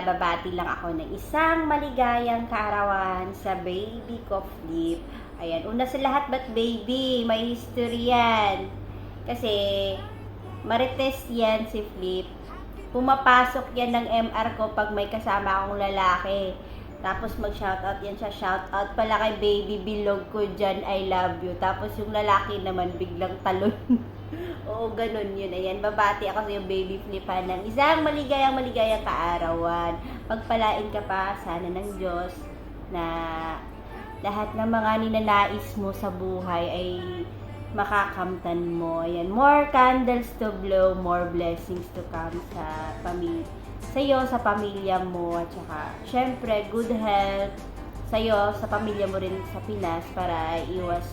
babati lang ako ng isang maligayang kaarawan sa baby ko, Flip. Ayan, una sa lahat, ba't baby? May history yan. Kasi, marites yan si Flip. Pumapasok yan ng MR ko pag may kasama akong lalaki. Tapos mag-shoutout yan siya. Shoutout pala kay baby bilog ko dyan, I love you. Tapos yung lalaki naman biglang talon. Oo, ganun yun. Ayan, babati ako sa yung baby Flipan ng isang maligayang kaarawan. Pagpalain ka pa sana ng Diyos na lahat ng mga ninanais mo sa buhay ay makakamtan mo. Ayan, more candles to blow, more blessings to come sa'yo, sa pamilya mo, at saka, syempre, good health sa'yo, sa pamilya mo rin sa Pinas para iwas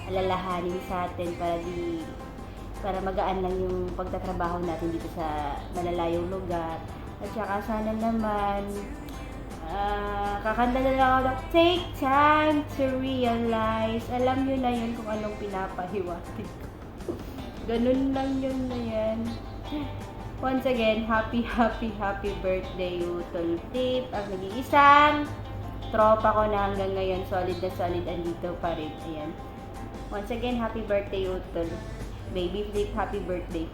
alalahanin sa atin para magaan lang yung pagtatrabaho natin dito sa malalayong lugar. At saka sana naman kakanta na lang ako ng Take Time to Realize. Alam nyo na yun kung anong pinapahiwatig ko. Ganun lang yun na yan. Once again, happy birthday, Utol Flip. Ang nag-iisang tropa ko na hanggang ngayon, solid na solid, andito pa rin. Ayan. Once again, happy birthday, Utol. Baby Flip, happy birthday.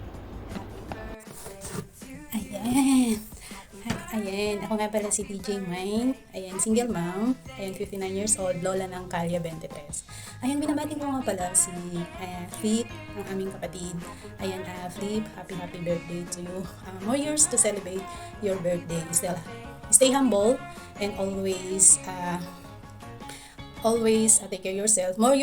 Ayan. Ayan, ako nga pala si DJ Mine. Ayan, single mom. Ayan, 59 years old, lola ng Kalya 23. Ayan, binabati ko nga pala si Flip, ang aming kapatid. Ayan, Flip, happy birthday to you. More years to celebrate your birthday. Stay humble and always take care of yourself. More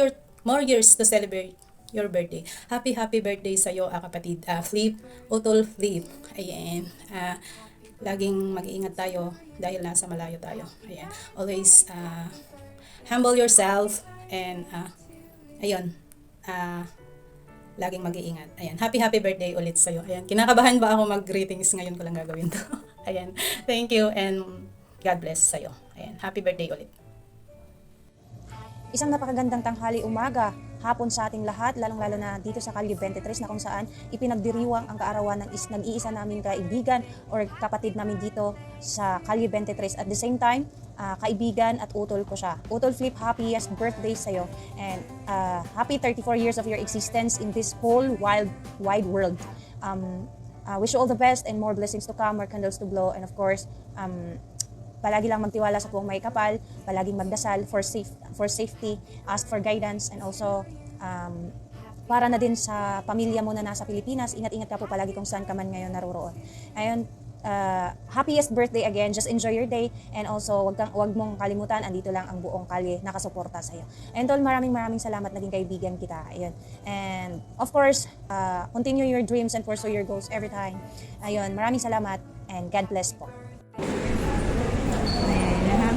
years to celebrate your birthday. Happy birthday sa iyo, kapatid Flip, Utol Flip. Ayan. Laging mag-iingat tayo dahil nasa malayo tayo. Ayan. Always humble yourself and ayun. Laging mag-iingat. Ayan. Happy birthday ulit sa iyo. Ayan. Kinakabahan ba ako mag-greetings ngayon ko lang gagawin to. Ayan. Thank you and God bless sa iyo. Ayan. Happy birthday ulit. Isang napakagandang tanghali, umaga, hapon sa ating lahat, lalong-lalo na dito sa Kalye 23 na kung saan ipinagdiriwang ang kaarawan ng nag-iisa naming kaibigan or kapatid namin dito sa Kalye 23. At the same time, kaibigan at utol ko siya. Utol Flip, happiest birthday sa'yo. And happy 34 years of your existence in this whole wide world. Wish you all the best and more blessings to come, more candles to blow, and of course, palagi lang magtiwala sa puong may kapal, palaging magdasal for safety, ask for guidance, and also para na din sa pamilya mo na nasa Pilipinas, ingat-ingat ka po palagi kung saan ka man ngayon naroroon. Ayun, happiest birthday again, just enjoy your day, and also wag mong kalimutan, andito lang ang buong Kalye nakasuporta sa iyo. And tol, maraming salamat, naging kaibigan kita. Ayun. And of course, continue your dreams and pursue your goals every time. Ayun, maraming salamat and God bless po.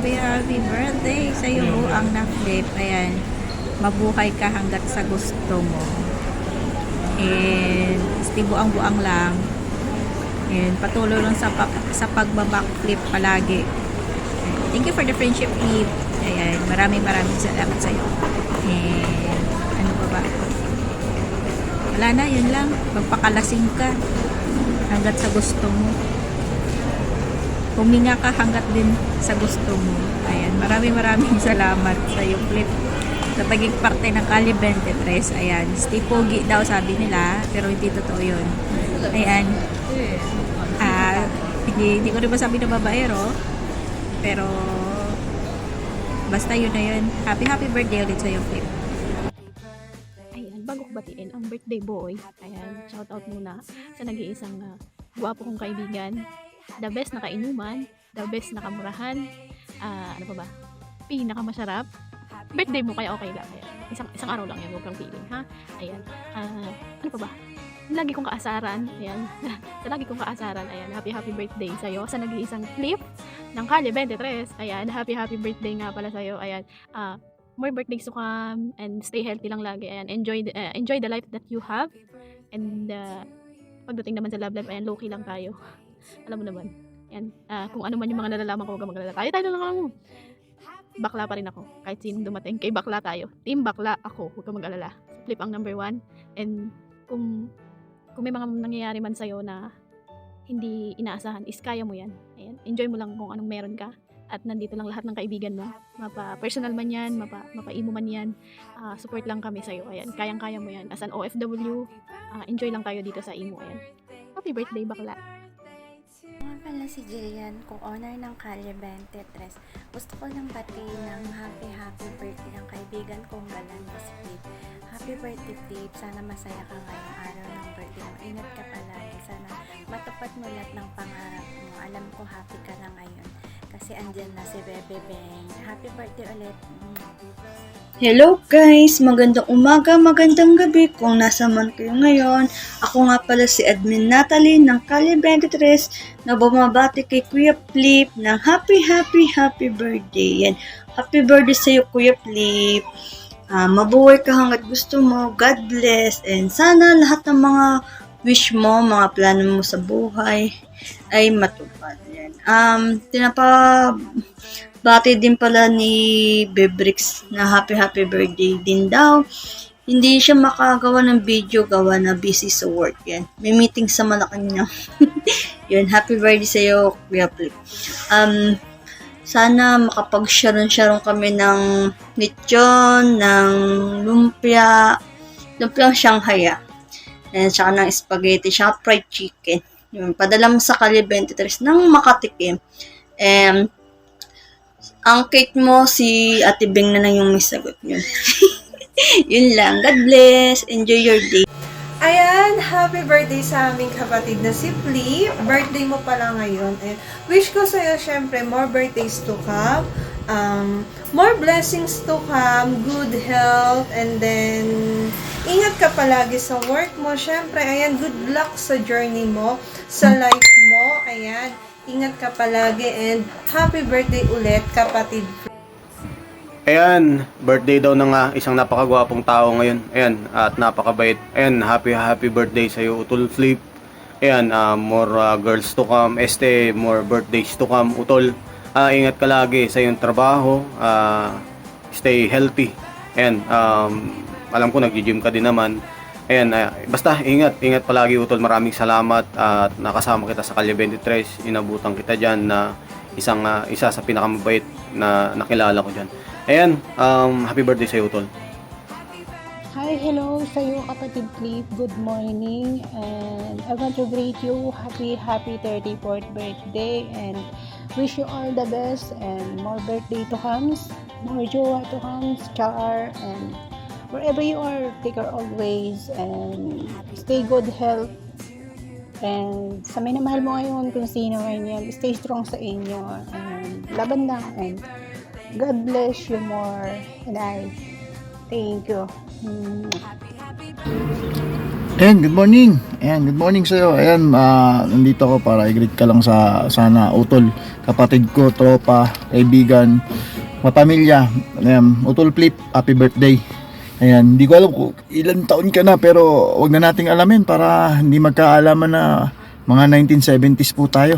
Happy birthday sa iyo, ang na-Flip. Ayan, mabuhay ka hanggat sa gusto mo. And buang-buang lang. And patuloy lang sa pagbabackflip palagi. Thank you for the friendship, Flip. Ayan, maraming salamat sa iyo. And ano pa ba? Wala na, yun lang. Magpakalasing ka hanggat sa gusto mo. Huminga ka hanggat din sa gusto mo. Ayan, maraming salamat sa iyo, Flip, sa pagiging parte ng Kalye 23. Ayan, stay pogi daw sabi nila, pero hindi totoo yun. Ayan, hindi ko rin masabi na babaero, pero basta yun na yun. Happy birthday ulit sa iyo, Flip. Ayan, bago ko batiin ang birthday boy, ayan, shout out muna sa nag-iisang guwapo kong kaibigan, the best na kainuman, the best na kamurahan, ano pa ba, pinakamasarap. Birthday mo kaya okay lang. Ayan. Isang araw lang yan, huwag kang feeling, ha? Ayan. Ano pa ba? Lagi kong kaasaran. Ayan. Sa lagi kong kaasaran. Ayan. Happy birthday sa'yo. Sa nag-iisang Flip ng Kalye 23. Ayan. Happy birthday nga pala sa'yo. Ayan. More birthdays to come and stay healthy lang lagi. Ayan. Enjoy the life that you have. And pagdating naman sa love life, ayan, low-key lang tayo. Alam mo naman. Yan. Kung ano man yung mga nalalaman ko, huwag kang magalala. Tayo na lang. Bakla pa rin ako. Kahit sino dumating. Kay bakla tayo. Team bakla ako. Huwag kang mag-alala. Flip ang number 1. And kung may mga nangyayari man sa'yo na hindi inaasahan is kaya mo yan. Ayan, enjoy mo lang kung anong meron ka. At nandito lang lahat ng kaibigan mo. Mapa-personal man yan, mapa-imo man yan. Support lang kami sa'yo. Ayan, kayang-kaya mo yan. As an OFW, enjoy lang tayo dito sa imo. Ayan. Happy birthday, bakla! Nga pala si Jillian, co-owner ng Calle 23. Gusto ko lang batiin ng happy birthday ng kaibigan kong galanda si Flip. Happy birthday, Flip. Sana masaya ka ngayong araw ng birthday mo. Ingat ka palagi. Sana matupad mo lahat ng pangarap mo. Alam ko happy ka na ngayon. Kasi andyan na si Bebe Beng. Happy birthday ulit. Hello guys! Magandang umaga, magandang gabi kung nasa man kayo ngayon. Ako nga pala si Admin Natalie ng Calle 23 na bumabati kay Kuya Flip ng happy birthday. Yan. Happy birthday sa'yo Kuya Flip. Mabuhay ka hanggat gusto mo. God bless. And sana lahat ng mga wish mo, mga plano mo sa buhay ay matupad. Yan. Bati din pala ni Bebrix na happy birthday din daw. Hindi siya makagawa ng video, gawa na busy sa work. Yan. May meeting sa Malacanang. Yun, happy birthday sa'yo, Kuya Flip. Sana makapag-sharon kami ng lechon, ng lumpiang Shanghai. And saka ng spaghetti, saka fried chicken. Yun, padala mo sa Calle 23 nang makatikim. Ang cake mo, si Ate Beng na lang yung may sagot yun. Yun lang. God bless. Enjoy your day. Ayan, happy birthday sa aming kapatid na si Flip. Birthday mo pala ngayon. And wish ko sa'yo, syempre, more birthdays to come. More blessings to come. Good health. And then, ingat ka palagi sa work mo. Syempre, ayan, good luck sa journey mo. Sa life mo. Ayan. Ingat ka palagi and happy birthday ulit, kapatid. Ayan, birthday daw ng isang napakagwapong tao ngayon. Ayan, at napakabait. Ayan, happy birthday sa iyo, Utol Flip. Ayan, more girls to come. More birthdays to come, Utol. Ingat ka lagi sa iyong trabaho. Stay healthy. Ayan, alam ko nag-gym ka din naman. Ayan, basta ingat palagi, Utol. Maraming salamat at nakasama kita sa Calle 23. Inabutan kita dyan na isa sa pinakamabait na nakilala ko dyan. Ayan, happy birthday sa'yo, Utol. Hi, hello sa'yo kapatid Flip. Good morning and I want to greet you happy 34th birthday and wish you all the best and more birthday to comes, more joy to comes, Char, and wherever you are, take care always and stay good health. And sa may namahal mo ngayon, kung sino man yan, stay strong sa inyo and laban lang and God bless you more and I thank you. Ayan, good morning. Ayan, good morning sa'yo. Ayan, nandito ako para i-greet ka lang sa sana Utol, kapatid ko, tropa, kaibigan, pamilya. Ayan, Utol Flip, happy birthday. Ayan, hindi ko alam kung ilan taon ka na pero wag na nating alamin para hindi magkaalaman na mga 1970s po tayo.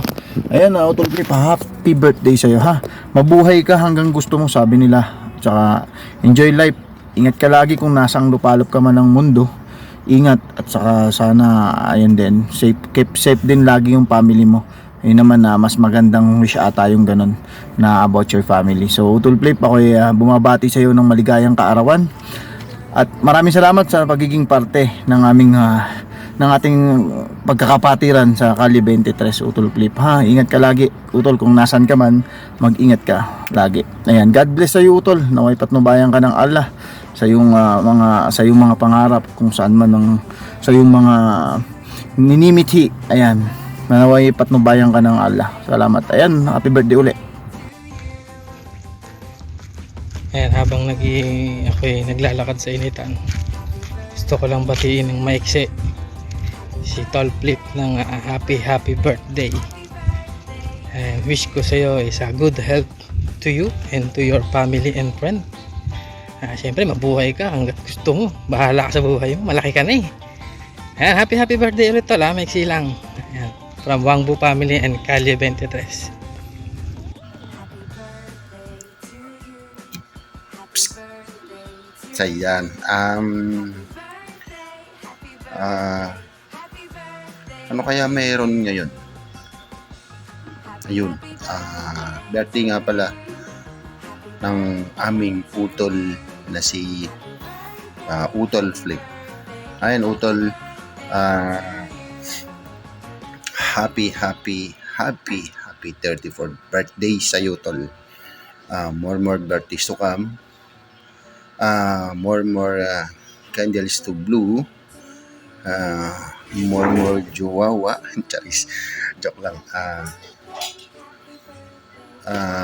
Ayan, Utol Flip, happy birthday sa'yo ha. Mabuhay ka hanggang gusto mo, sabi nila. Tsaka enjoy life. Ingat ka lagi kung nasang lupalop ka man ng mundo. Ingat at saka sana ayan din, keep safe din lagi yung family mo. Yun naman na mas magandang wish ata yung ganun na about your family. So Utol Flip, ako bumabati sa iyo ng maligayang kaarawan. At maraming salamat sa pagiging parte ng aming ng ating pagkakapatiran sa Calle 23, Utol Flip ha. Ingat ka lagi, Utol, kung nasan ka man, mag-ingat ka lagi. Ayan, God bless sa iyo, Utol. Naway patnubayan ka ng Allah sa iyong mga pangarap kung saan man sa iyong mga ninimithi. Ayan, naway patnubayan ka ng Allah. Salamat. Ayan, happy birthday ulit. Ayan, habang ako'y naglalakad sa initan, gusto ko lang batiin ng maiksi si Tol Flip ng happy birthday. And wish ko sa iyo is good health to you and to your family and friend. Siyempre mabuhay ka hanggat gusto mo. Bahala ka sa buhay mo, malaki ka na eh. Ayan, happy birthday ulit Tol, maiksi lang. Ayan, from Wangbu family and Calle 23. Sa yan. Ano kaya meron ngayon? Ayun, birthday nga pala ng aming utol na si Utol Flip. Ayun, Utol, happy 34th birthday sa iyo, Tol. More birthdays to come. More candles to blow. More jowawa. Charis. Joke lang.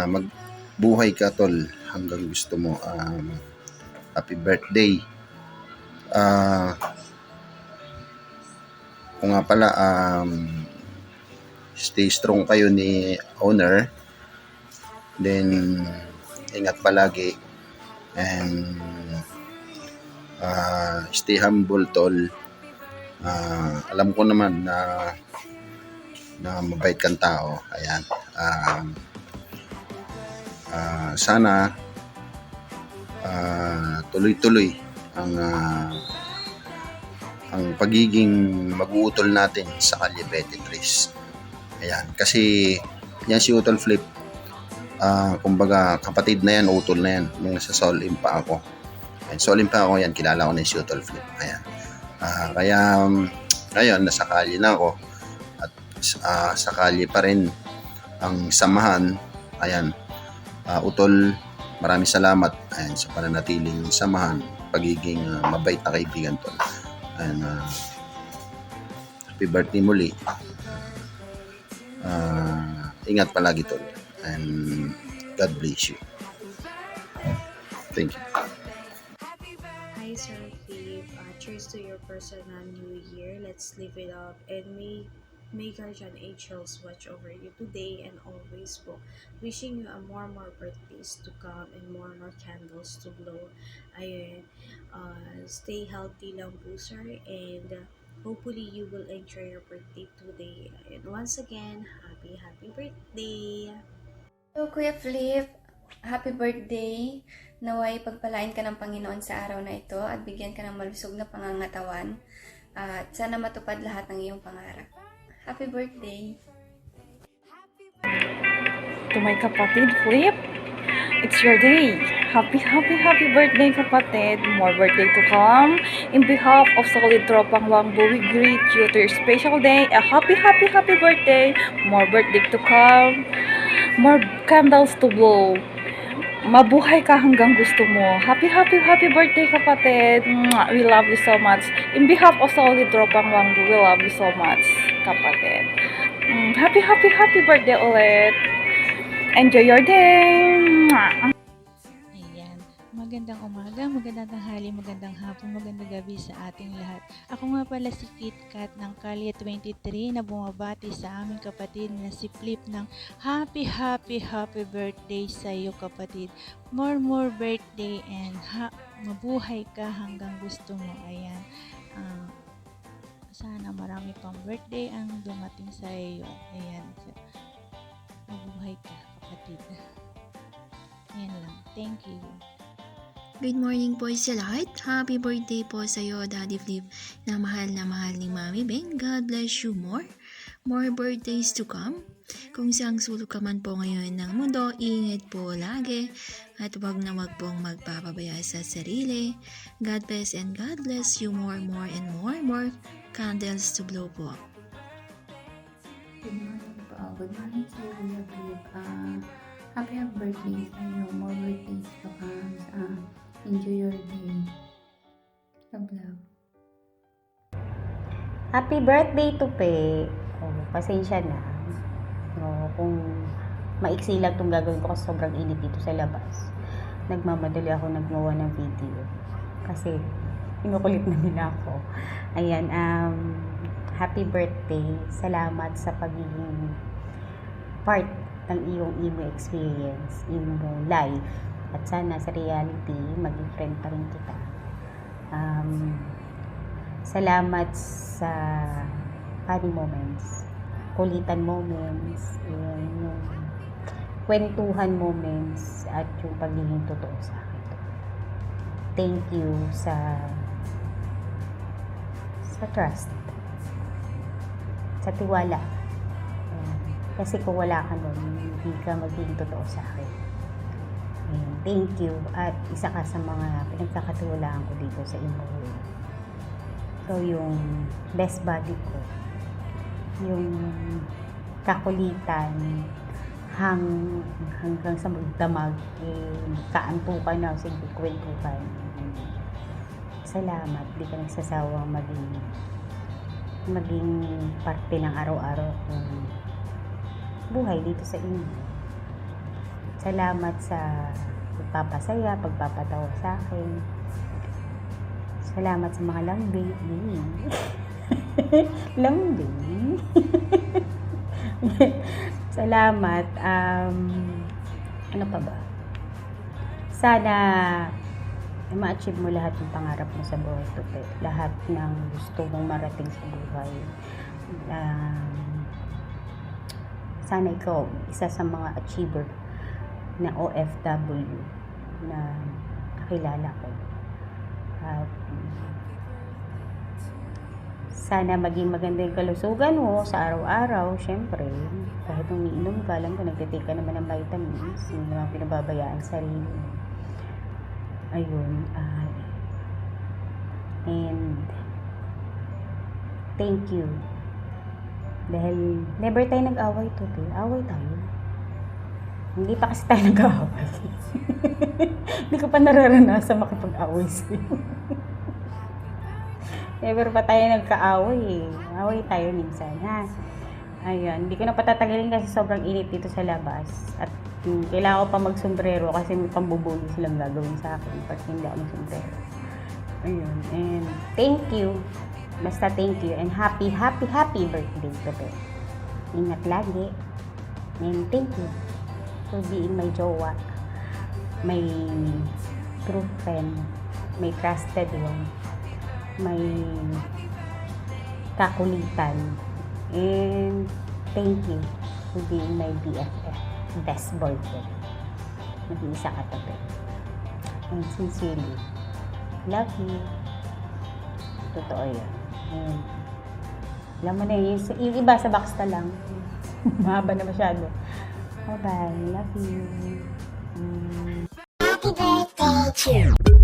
Magbuhay ka, Tol, hanggang gusto mo. Happy birthday. Kung nga pala, stay strong kayo ni owner. Then, ingat palagi. And, stay humble, Tol. Alam ko naman na mabait kang tao. Ayan. Sana tuloy-tuloy ang pagiging mag-uutol natin sa Kalye 23. Ayan, kasi yan si Utol Flip, kumbaga kapatid na yan, utol na yan nung nasa Solim pa ako. Ayan, Solim pa ako, yan, kilala ko na si Utol Flip. Ayan. Kaya ngayon nasa Kalye na ako at sa Kalye pa rin ang samahan. Ayan, Utol, maraming salamat, ayan, sa pananatiling samahan, pagiging mabait na kaibigan, Tol. And happy birthday muli. Ingat palagi, Tol. And God bless you. Thank you. Hi, Sir Philip. Cheers to your personal new year. Let's live it up and may guardian angels watch over you today and always po. Wishing you a more birthdays to come and more candles to blow. Ayun, stay healthy lang po, sir, and hopefully you will enjoy your birthday today. And once again, happy birthday! Hello, Kuya Flip. Happy birthday. Naway pagpalain ka ng Panginoon sa araw na ito at bigyan ka ng malusog na pangangatawan. At sana matupad lahat ng iyong pangarap. Happy birthday! To my kapatid Flip, it's your day. Happy birthday, kapatid. More birthday to come. In behalf of Solid Tropang Wangbo, we greet you to your special day. A happy birthday. More birthday to come. More candles to blow. Mabuhay ka hanggang gusto mo. Happy birthday, kapatid. We love you so much. In behalf of Solid Tropang Wangbo, we love you so much, kapatid. Happy birthday ulit. Enjoy your day. Ayan. Magandang umaga, magandang tanghali, magandang hapon, magandang gabi sa ating lahat. Ako nga pala si Kit Kat ng Kalye 23 na bumabati sa aming kapatid na si Flip ng happy birthday sa iyo, kapatid. More birthday and mabuhay ka hanggang gusto mo. Ayan. Sana marami pang birthday ang dumating sa iyo. Ayan. Mabuhay ka, kapatid. Ayan lang. Thank you. Good morning po sa lahat. Happy birthday po sa iyo, Daddy Flip, na mahal ni Mami Ben. God bless you more. More birthdays to come. Kung saang sulok ka man po ngayon ng mundo, ingat po lagi at wag pong magpapabaya sa sarili. God bless and God bless you more and more candles to blow po. Good morning po. Good morning sa iyo, Kuya Flip. Happy birthday sa iyo. More birthdays to come. Enjoy your day. Love. Happy birthday to Pe. Pasensya na. Kung maiksi lang itong gagawin ko kasi sobrang init dito sa labas. Nagmamadali ako naggawa ng video. Kasi inukulit na nila ako. Ayan, happy birthday. Salamat sa pagiging part ng iyong imo experience, imo life. At sana sa reality, maging friend pa rin kita. Salamat sa funny moments, kulitan moments, yung kwentuhan moments, at yung pagiging totoo sa akin. Thank you sa trust, sa tiwala. Kasi kung wala ka nun, hindi ka maging totoo sa akin. And thank you. At isa ka sa mga pinagkakatiwalaan ko dito sa Imoy. So, yung best buddy ko, yung kakulitan, hanggang sa magdamag, kaantukan na, sige, kwentukan. Salamat, di ka nagsasawang maging parte ng araw-araw kong buhay dito sa inyo. Salamat sa pagpapasaya, pagpapatawa sa akin. Salamat sa mga lambing. Lambing. Salamat. Ano pa ba? Sana ma-achieve mo lahat ng pangarap mo sa buhay, Tupe. Lahat ng gusto mong marating sa buhay. Sana ikaw, isa sa mga achiever na OFW na nakilala ko. At sana maging maganda yung kalusugan mo sa araw-araw. Syempre, kahit umiinom ka, alam ko, nagtitake ka naman ng vitamins. Hindi naman pinababayaan sa sarili. Ayun. And thank you. Dahil never tayo nag-away, Tuti. Away tayo. Hindi pa kasi tayo nag-away. Hindi ko pa nararanasan makipag-away sa'yo. Never pa tayo nagka-away. Away tayo minsan, ha? Ayun. Hindi ko na patatagalin kasi sobrang init dito sa labas. At kailangan ko pa mag-sombrero kasi may pambubuli silang gagawin sa akin pag hindi ako mag-sombrero. Ayun. And thank you. Basta thank you. And happy birthday, Tupe. Ingat lagi. And thank you for being my jowa. My true friend. My trusted one. My kakulitan. And thank you for being my BFF. Best boyfriend. Nag-iisa ka, Tupe. And sincerely, love you. Totoo yun. And, alam mo na yun, yung iba sa box na lang. Mahaba na masyado. Bye-bye. Love you. Happy birthday to you.